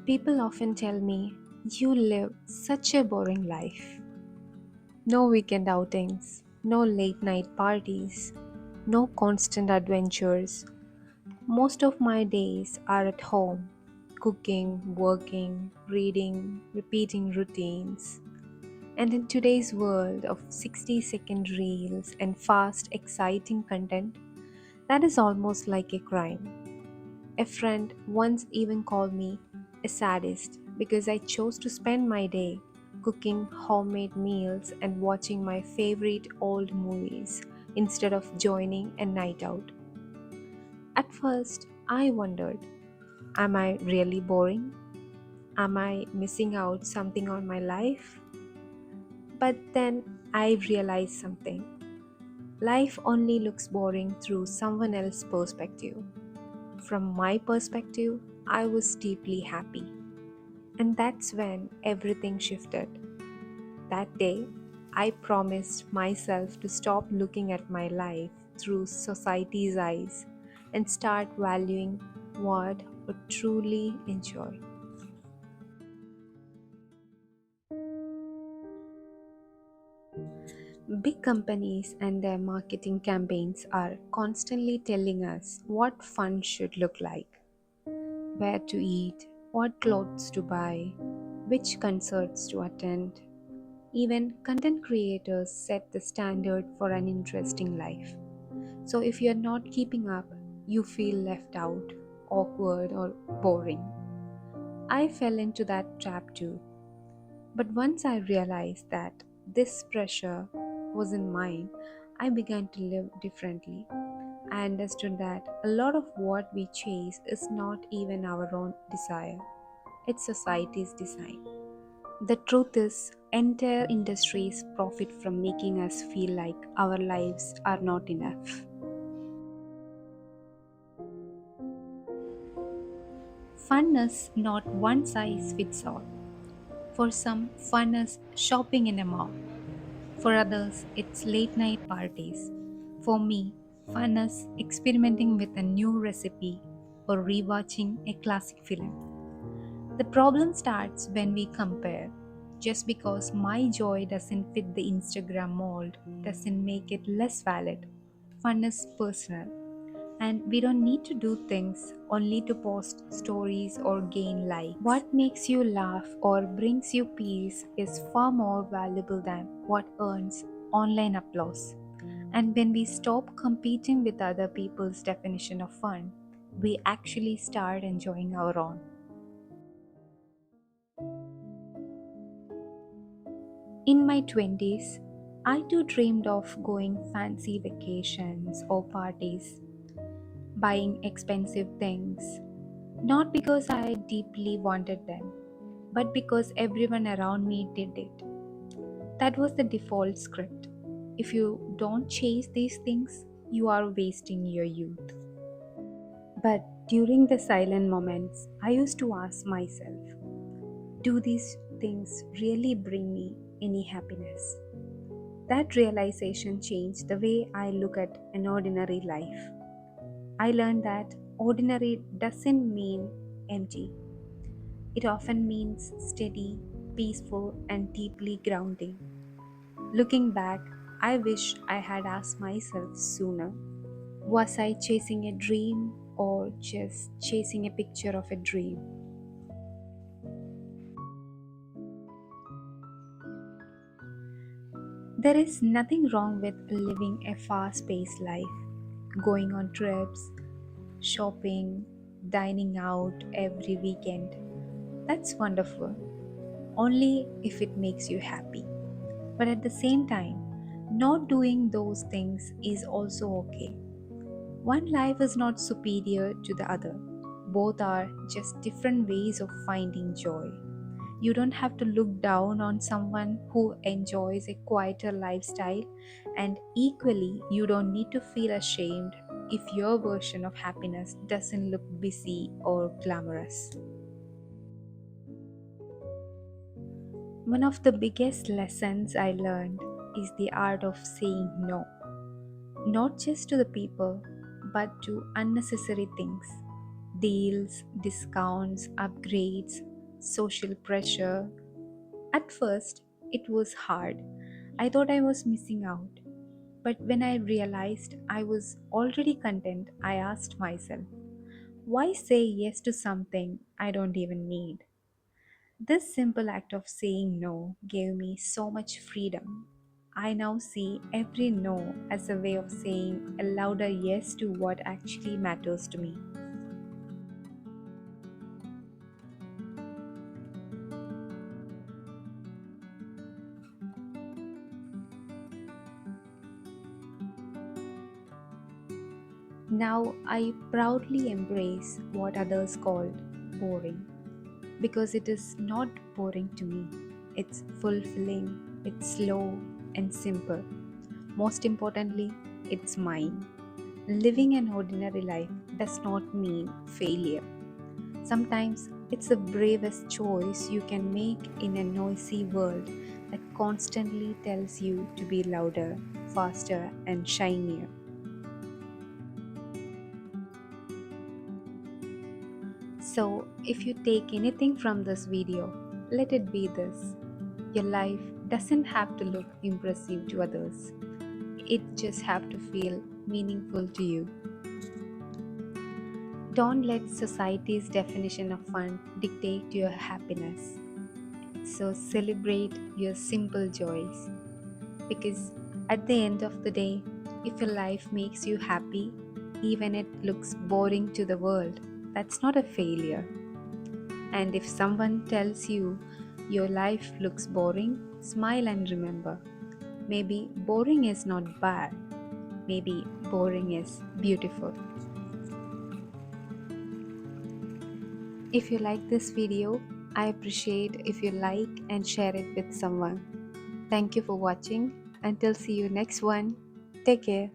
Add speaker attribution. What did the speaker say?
Speaker 1: People often tell me, you live such a boring life. No weekend outings, no late night parties, no constant adventures. Most of my days are at home, cooking, working, reading, repeating routines. And in today's world of 60-second reels and fast, exciting content, that is almost like a crime. A friend once even called me a sadist because I chose to spend my day cooking homemade meals and watching my favorite old movies instead of joining a night out. At first, I wondered, am I really boring? Am I missing out something on my life? But then I realized something. Life only looks boring through someone else's perspective. From my perspective, I was deeply happy. And that's when everything shifted. That day, I promised myself to stop looking at my life through society's eyes and start valuing what I truly enjoy. Big companies and their marketing campaigns are constantly telling us what fun should look like, where to eat, what clothes to buy, which concerts to attend. Even content creators set the standard for an interesting life. So if you're not keeping up, you feel left out, awkward, or boring. I fell into that trap too. But once I realized that this pressure wasn't mine, I began to live differently. I understood that a lot of what we chase is not even our own desire, it's society's design. The truth is, entire industries profit from making us feel like our lives are not enough. Fun is not one size fits all. For some, fun is shopping in a mall. For others, it's late night parties. For me, fun is experimenting with a new recipe or rewatching a classic film. The problem starts when we compare. Just because my joy doesn't fit the Instagram mold doesn't make it less valid. Fun is personal, and we don't need to do things only to post stories or gain likes. What makes you laugh or brings you peace is far more valuable than what earns online applause. And when we stop competing with other people's definition of fun, we actually start enjoying our own. In my 20s, I too dreamed of going fancy vacations or parties, buying expensive things, not because I deeply wanted them, but because everyone around me did it. That was the default script. If you don't chase these things, you are wasting your youth. But during the silent moments, I used to ask myself, do these things really bring me any happiness? That realization changed the way I look at an ordinary life. I learned that ordinary doesn't mean empty. It often means steady, peaceful, and deeply grounding. Looking back, I wish I had asked myself sooner, was I chasing a dream or just chasing a picture of a dream? There is nothing wrong with living a fast paced life, going on trips, shopping, dining out every weekend. That's wonderful, only if it makes you happy. But at the same time, not doing those things is also okay. One life is not superior to the other. Both are just different ways of finding joy. You don't have to look down on someone who enjoys a quieter lifestyle, and equally, you don't need to feel ashamed if your version of happiness doesn't look busy or glamorous. One of the biggest lessons I learned is the art of saying no, not just to the people, but to unnecessary things, deals, discounts, upgrades. social pressure. At first, it was hard. I thought I was missing out. But when I realized I was already content, I asked myself, why say yes to something I don't even need? This simple act of saying no gave me so much freedom. I now see every no as a way of saying a louder yes to what actually matters to me. Now I proudly embrace what others called boring because it is not boring to me. It's fulfilling, it's slow and simple. Most importantly, it's mine. Living an ordinary life does not mean failure. Sometimes it's the bravest choice you can make in a noisy world that constantly tells you to be louder, faster, and shinier. So, if you take anything from this video, let it be this: your life doesn't have to look impressive to others, it just have to feel meaningful to you. Don't let society's definition of fun dictate your happiness. So celebrate your simple joys because at the end of the day, if your life makes you happy, even it looks boring to the world, that's not a failure. And if someone tells you your life looks boring, smile and remember, maybe boring is not bad, maybe boring is beautiful. If you like this video, I appreciate if you like and share it with someone. Thank you for watching. Until see you next one. Take care.